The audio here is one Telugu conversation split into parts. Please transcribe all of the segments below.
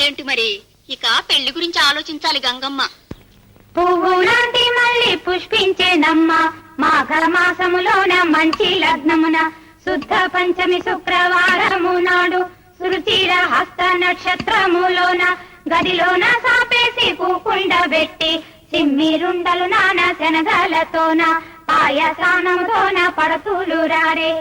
ఏంటి మరి? ఇక పెళ్లి గురించి ఆలోచించాలి గంగమ్మ. పువ్వు లాంటి మళ్ళీ పుష్పించేనమ్మ మాఘ మాసములోన మంచి లగ్నమున శుద్ధ పంచమి శుక్రవారము నాడు సురుచిర హస్త నక్షత్రములోన గదిలోన సాపేసి కూకుండ పెట్టి సిమ్మిరుండలు నాన శనగలతోన పాయసానముతోన పడతులు రారే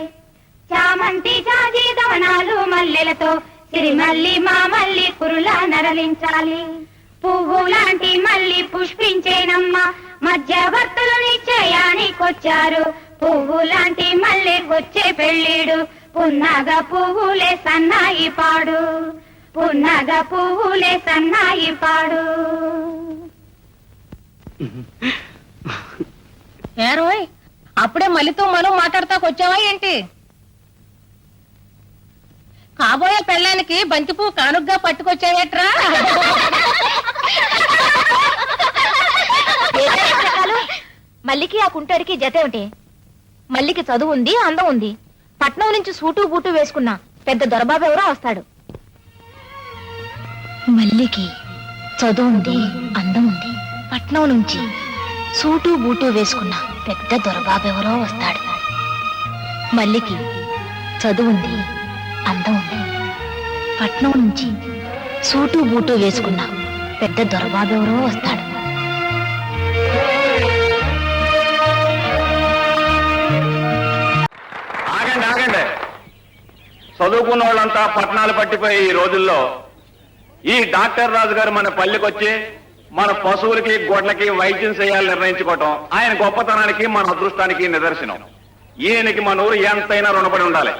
చామంతి జాజి దవనాలు మల్లెలతో సిరిమల్లి మా మల్లి కురుల నరలించాలి. పువ్వు లాంటి మళ్ళీ పుష్పించేనమ్మ మధ్యవర్తులు నిశ్చయానికొచ్చారు. పువ్వు లాంటి మళ్ళీ వచ్చే పెళ్ళిడు పున్నగ పువ్వులే సన్నాయి పాడు పున్నగ పువ్వులే సన్నాయి పాడు. ఏరోయ్ అప్పుడే మళ్ళీతో మనం మాట్లాడతాకొచ్చావా ఏంటి? కాబోయే పెళ్ళానికి బంతిపూ కానుగ్గా పట్టుకొచ్చావేట్రా? మల్లికి ఆ కుంటాడికి జతేమిటి? మల్లికి చదువు ఉంది, అందం ఉంది. పట్నం నుంచి సూటు బూటు వేసుకున్నా పెద్ద దొరబాబు ఎవరో వస్తాడు. మల్లికి చదువు ఉంది, అందం ఉంది. పట్నం నుంచి సూటు బూటు వేసుకున్నా పెద్ద దొరబాబు ఎవరో వస్తాడు. మల్లికి చదువు ఉంది, అందం ఉంది. పట్నం నుంచి సూటు బూటు వేసుకున్నా పెద్ద దొరబాబు ఎవరో వస్తాడు. ఆగండి. చదువుకున్న వాళ్ళంతా పట్టణాలు పట్టిపోయి ఈ రోజుల్లో ఈ డాక్టర్ రాజు గారు మన పల్లెకొచ్చి మన పశువులకి గొడ్లకి వైద్యం చేయాలని నిర్ణయించుకోవటం ఆయన గొప్పతనానికి మన అదృష్టానికి నిదర్శనం. ఈయనకి మన ఊరు ఎంతైనా రుణపడి ఉండాలి.